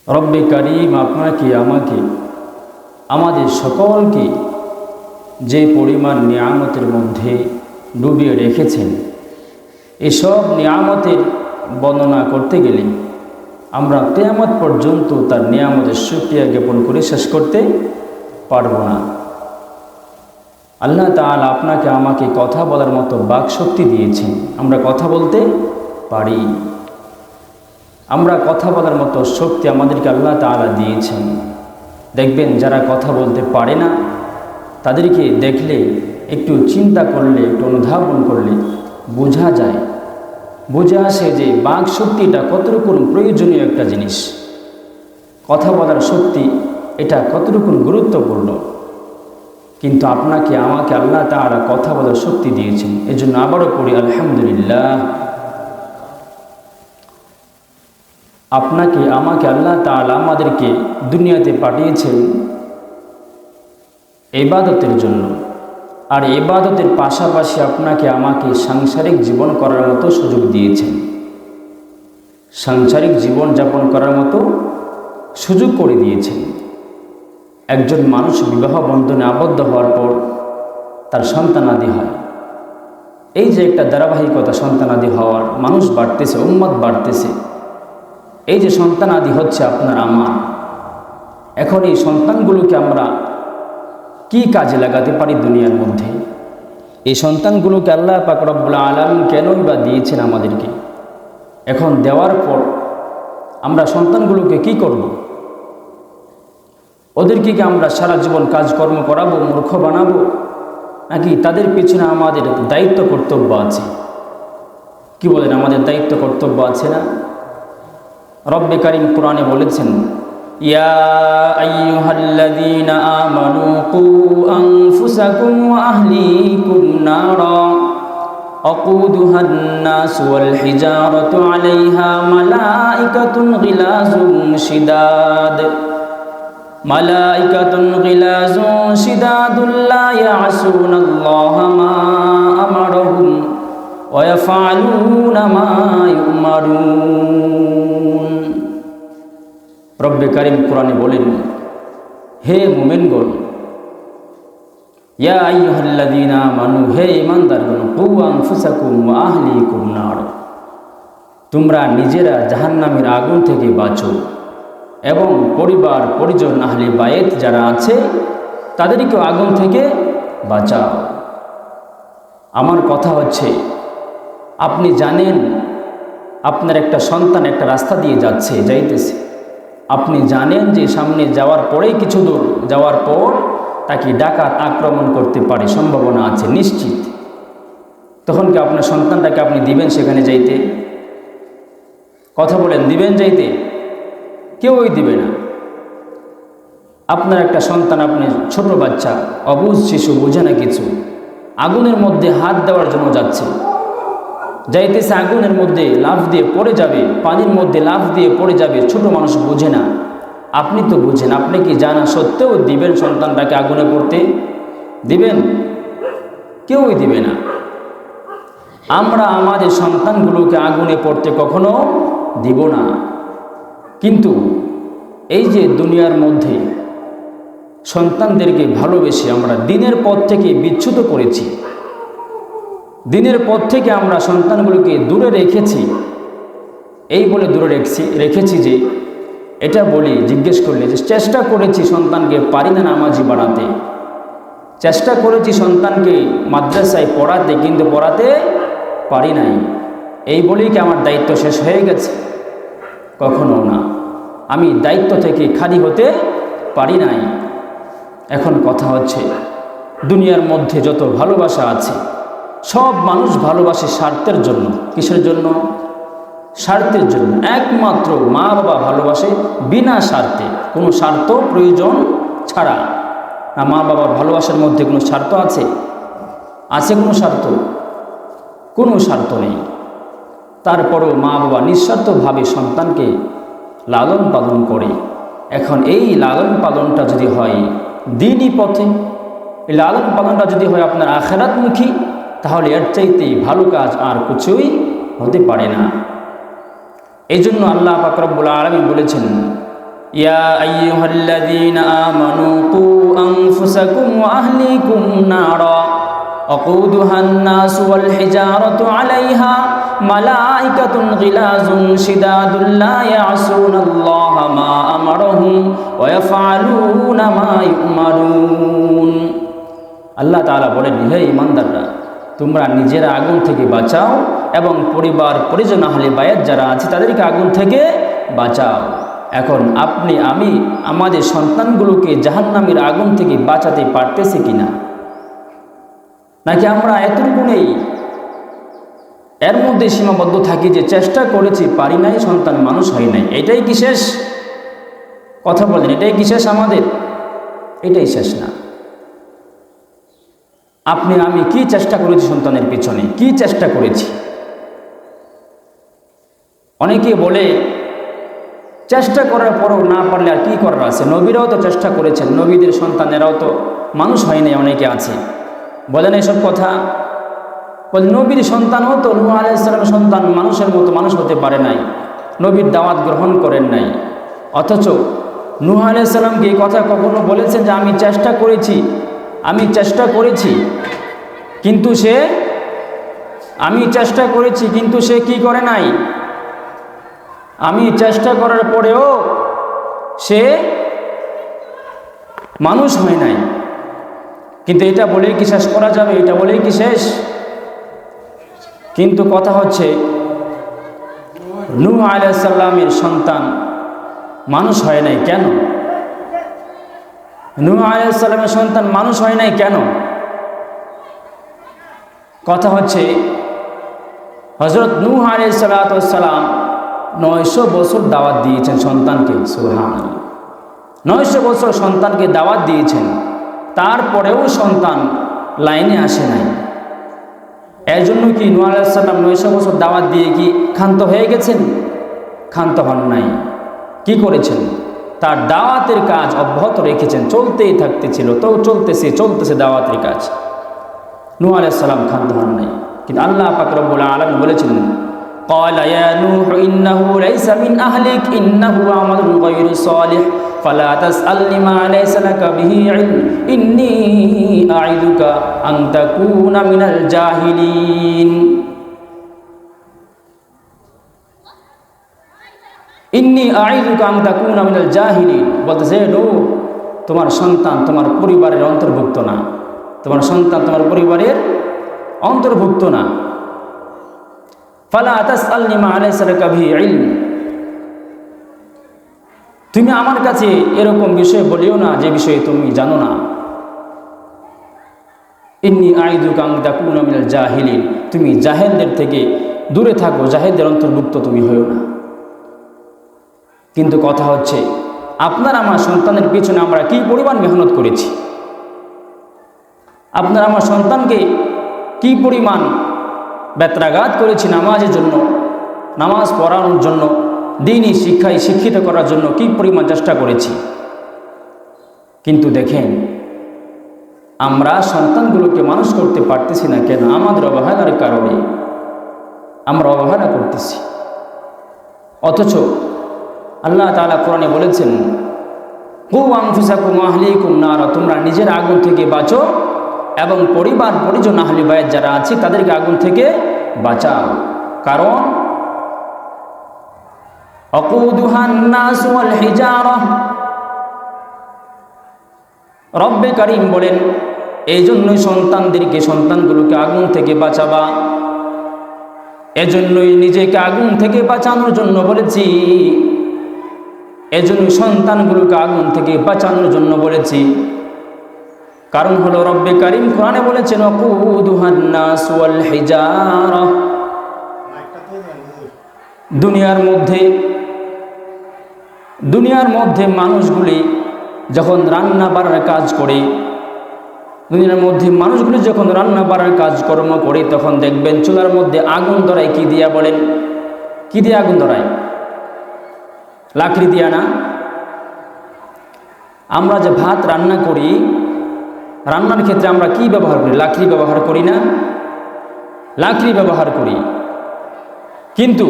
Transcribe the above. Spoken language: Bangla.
রব্বে কারিম আপনাকে আমাকে আমাদের সকলকে যে পরিমাণ নিয়ামতের মধ্যে ডুবিয়ে রেখেছেন, এসব নিয়ামতের বর্ণনা করতে গেলে আমরা কিয়ামত পর্যন্ত তার নিয়ামতের শুকরিয়া জ্ঞাপন করে শেষ করতে পারব না। আল্লাহ তাআলা আপনাকে আমাকে কথা বলার মতো বাকশক্তি দিয়েছেন, আমরা কথা বলতে পারি। আমরা কথা বলার মতো শক্তি আমাদেরকে আল্লাহ তাআলা দিয়েছেন। দেখবেন যারা কথা বলতে পারে না, তাদেরকে দেখলে একটু চিন্তা করলে, একটু অনুধাবন করলে বোঝা যায়, বুঝে আসে যে বাক শক্তিটা কতটুকু প্রয়োজনীয় একটা জিনিস। কথা বলার শক্তি এটা কতটুকু গুরুত্বপূর্ণ। কিন্তু আপনাকে আমাকে আল্লাহ তাআলা কথা বলার শক্তি দিয়েছেন, এজন্য আবারও পড়ি আলহামদুলিল্লাহ। আপনাকে আমাকে আল্লাহ তাআলা আমাদেরকে দুনিয়াতে পাঠিয়েছেন ইবাদতের জন্য, আর ইবাদতের পাশাপাশি আপনাকে আমাকে সাংসারিক জীবন করার মতো সুযোগ দিয়েছেন, সাংসারিক জীবন যাপন করার মতো সুযোগ করে দিয়েছেন। একজন মানুষ বিবাহ বন্ধনে আবদ্ধ হওয়ার পর তার সন্তানাদি হয়। এই যে একটা ধারাবাহিকতা সন্তানাদি হওয়ার, মানুষ বাড়তেছে, উম্মত বাড়তেছে, এই যে সন্তানাদি হচ্ছে আপনার আমার। এখন এই সন্তানগুলোকে আমরা কি কাজে লাগাতে পারি দুনিয়ার মধ্যে? এই সন্তানগুলোকে আল্লাহ পাক রব্বুল আলামিন কেনই বা দিয়েছেন আমাদেরকে? এখন দেওয়ার পর আমরা সন্তানগুলোকে কি করব? ওদেরকে কি আমরা সারা জীবন কাজকর্ম করাবো, মূর্খ বানাবো, নাকি তাদের পিছনে আমাদের দায়িত্ব কর্তব্য আছে? কি বলেন, আমাদের দায়িত্ব কর্তব্য আছে না? রব্বে কারিম কোরআনে বলেছেন, ইয়া আইয়ুহাল্লাযীনা আমানু কু আনফুসাকুম ওয়া আহলিকুম নারা আকুদুহান নাস ওয়াল হিজারাতু আলাইহা মালাইকাতুন গিলাযুন শিদাদুন লা ইয়াসুনাল্লাহা মা আমারহুম ওয়া ইয়াফআলুনা মা ইউমারুন। রব্বে কারিম কোরআনে বলেন, হে মুমিনগণ, ইয়া আইয়ুহাল্লাযীনা আমানু, হে ঈমানদারগণ, কু আনফুসাকুম ওয়া আহলিকুম নার, তোমরা নিজেরা জাহান্নামের আগুন থেকে বাঁচো এবং পরিবার পরিজন আহলে বায়েত যারা আছে তাদেরকেও আগুন থেকে বাঁচাও। আমার কথা হচ্ছে, আপনি জানেন আপনার একটা সন্তান একটা রাস্তা দিয়ে যাইতেছে, আপনি জানেন যে সামনে যাওয়ার পরেই কিছু দূর যাওয়ার পর তাকে ডাকাত আক্রমণ করতে পারে, সম্ভাবনা আছে নিশ্চিত। তখন কি আপনার সন্তানটাকে আপনি দিবেন সেখানে যাইতে? কথা বলেন, দিবেন যাইতে? কেউই দিবে না। আপনার একটা সন্তান, আপনি ছোট বাচ্চা, অবুঝ শিশু, বোঝে না কিছু, আগুনের মধ্যে হাত দেওয়ার জন্য যাইতেছে, আগুনের মধ্যে লাফ দিয়ে পড়ে যাবে, পানির মধ্যে লাফ দিয়ে পড়ে যাবে, ছোট মানুষ বোঝে না, আপনি তো বুঝেন। আপনি কি জানা সত্ত্বেও দিবেন সন্তানটাকে আগুনে পড়তে? দিবেন? কেউই দিবে না। আমরা আমাদের সন্তানগুলোকে আগুনে পড়তে কখনো দিব না। কিন্তু এই যে দুনিয়ার মধ্যে সন্তানদেরকে ভালোবেসে আমরা দিনের পথ থেকে বিচ্যুত করেছি, দিনের পথ থেকে আমরা সন্তানগুলোকে দূরে রেখেছি। এই বলে দূরে রেখেছি যে এটা বলি, জিজ্ঞেস করলে যে চেষ্টা করেছি সন্তানকে পারি না নামাজি বানাতে, চেষ্টা করেছি সন্তানকে মাদ্রাসায় পড়াতে, কিন্তু পড়াতে পারি নাই। এই বলেই কি আমার দায়িত্ব শেষ হয়ে গেছে? কখনো না। আমি দায়িত্ব থেকে খালি হতে পারি নাই। এখন কথা হচ্ছে, দুনিয়ার মধ্যে যত ভালোবাসা আছে সব মানুষ ভালোবাসে স্বার্থের জন্য। কিসের জন্য? স্বার্থের জন্য। একমাত্র মা বাবা ভালোবাসে বিনা স্বার্থে, কোনো স্বার্থ প্রয়োজন ছাড়া। না, মা বাবার ভালোবাসার মধ্যে কোনো স্বার্থ আছে? আছে কোনো স্বার্থ? কোনো স্বার্থ নেই। তারপরও মা বাবা নিঃস্বার্থভাবে সন্তানকে লালন পালন করে। এখন এই লালন পালনটা যদি হয় দ্বীনি পথে, এই লালন পালনটা যদি হয় আপনার আখিরাতমুখী, তাহলে এর চাইতে ভালো কাজ আর কিছুই হতে পারে না। এই জন্য আল্লাহ পাক রব্বুল আলামিন বলেছেন, ইয়া আইয়ুহাল্লাযীনা আমানু কু আনফুসাকুম ওয়া আহলিকুম নারা وقودها الناس والحجارة عليها ملائكة غلاظ شداد لا يعصون الله ما أمرهم ويفعلون ما يؤمرون আল্লাহ তাআলা বলেন, হে ঈমানদাররা, তোমরা নিজেরা আগুন থেকে বাঁচাও এবং পরিবার পরিজন আহলে বায়াত যারা আছে তাদেরকে আগুন থেকে বাঁচাও। এখন আপনি আমি আমাদের সন্তানগুলোকে জাহান্নামের আগুন থেকে বাঁচাতে পারতেছি কিনা? নাকি আমরা এতটুকু নেই, এর মধ্যে সীমাবদ্ধ থাকি যে চেষ্টা করেছি, পারি নাই, সন্তান মানুষ হয় নাই, এটাই কি শেষ? কথা বলেন, এটাই কি শেষ আমাদের? এটাই শেষ না। আপনি আমি কি চেষ্টা করেছি সন্তানের পিছনে, কি চেষ্টা করেছি? অনেকে বলে চেষ্টা করার পরও না পারলে আর কি করার আছে, নবীরাও তো চেষ্টা করেছেন, নবীদের সন্তানেরাও তো মানুষ হয় নাই, অনেকে আছে বলেন এসব কথা। বলে নবীর সন্তানও তো নূহ আলাইহিস সালামের সন্তান মানুষের মতো মানুষ হতে পারে নাই, নবীর দাওয়াত গ্রহণ করেন নাই। অথচ নূহ আলাইহিস সালামকে এই কথা কখনো বলেছেন যে আমি চেষ্টা করেছি, আমি চেষ্টা করেছি, কিন্তু সে কি করে নাই? আমি চেষ্টা করার পরেও সে মানুষ হয় নাই। কিন্তু এটা বলেই কি শেষ করা যাবে? এটা বলেই কি শেষ? কিন্তু কথা হচ্ছে নূহ আলাইহিস সালামের সন্তান মানুষ হয় নাই কেন? নূহ আলাইহিস সালামের সন্তান মানুষ হয় নাই কেন? কথা হচ্ছে হযরত নূহ আলাইহিস সালাম 900 বছর দাওয়াত দিয়েছেন সন্তানকে। সুবহানাল্লাহ, 900 বছর সন্তানকে দাওয়াত দিয়েছেন, তারপরেও সন্তান লাইনে আসে নাই। এর জন্য কি নূহ আলাইহিস সালাম 900 বছর দাওয়াত দিয়ে কি ক্ষান্ত হয়ে গেছেন? ক্ষান্ত হন নাই। কি করেছেন? তার দাওয়াতের কাজ অব্যাহত রেখেছেন, চলতেই থাকতেছিল, তো চলতেছে দাওয়াতের কাজ। নূহ আলাইহিস সালাম ক্ষান্ত হন নাই। কিন্তু আল্লাহ পাক রব্বুল আলামিন বলেছিলেন, قال يا نوح إنه ليس من أهلك إنه عمل غير صالح فلا تسألني ما ليس لك به علم إني أعظك أن تكون من الجاهلين إني أعظك أن تكون من الجاهلين। বলতেছে, নূহ, তোমার সন্তান তোমার পরিবারের অন্তর্ভুক্ত না, তোমার সন্তান তোমার পরিবারের অন্তর্ভুক্ত না। ফালা তাসআলনি মা লাইসা লাকা বিহি ইলম, তুমি আমার কাছে এরকম বিষয় বলিও না যে বিষয়ে তুমি জানো না। ইন্নী আইদুকা আন তাকুনা মিনাল জাহিলিন, তুমি জাহেলদের থেকে দূরে থাকো, জাহেলদের অন্তর্ভুক্ত তুমি হইও না। কিন্তু কথা হচ্ছে আপনার আমার সন্তানের পিছনে আমরা কি পরিমাণ মেহনত করেছি, আপনার আমার সন্তানকে কি পরিমাণ বেত্রাঘাত করেছি নামাজের জন্য, নামাজ পড়ানোর জন্য, দ্বীনি শিক্ষায় শিক্ষিত করার জন্য কি পরিমাণ চেষ্টা করেছি। কিন্তু দেখেন আমরা সন্তানগুলোকে মানুষ করতে পারতেছি না কেন? আমাদের অবহেলার কারণে আমরা অবহেলা করতেছি। অথচ আল্লাহ তাআলা কোরআনে বলেছেন, কু আনফুসাকুম ওয়া আহলিকুম নারা, তোমরা নিজের আগুন থেকে বাঁচো এবং পরিবার পরিজন আহলে বায়াত যারা আছে তাদেরকে আগুন থেকে বাঁচাও। কারণ ওয়াকুদুহান নাস ওয়াল হিজারা, রব্বে কারীম বলেন এই জন্যই সন্তানগুলোকে আগুন থেকে বাঁচাবা, এজন্যই নিজেকে আগুন থেকে বাঁচানোর জন্য বলেছি, এজন্য সন্তানগুলোকে আগুন থেকে বাঁচানোর জন্য বলেছি। কারণ হলো রব্বে কারীম কোরআনে বলেছেন ওয়াকুদুহান নাস ওয়াল হিজারা, দুনিয়ার মধ্যে মানুষগুলি যখন রান্না বাড়ার কাজ করে, দুনিয়ার মধ্যে মানুষগুলি যখন রান্না বাড়ার কাজকর্ম করে তখন দেখবেন চুলার মধ্যে আগুন ধরায় কি দিয়া? বলেন, কি দিয়ে আগুন ধরায়? লাকড়ি দিয়া না? আমরা যে ভাত রান্না করি, রান্নার ক্ষেত্রে আমরা কি ব্যবহার করি? লাকড়ি ব্যবহার করি না? লাকড়ি ব্যবহার করি। কিন্তু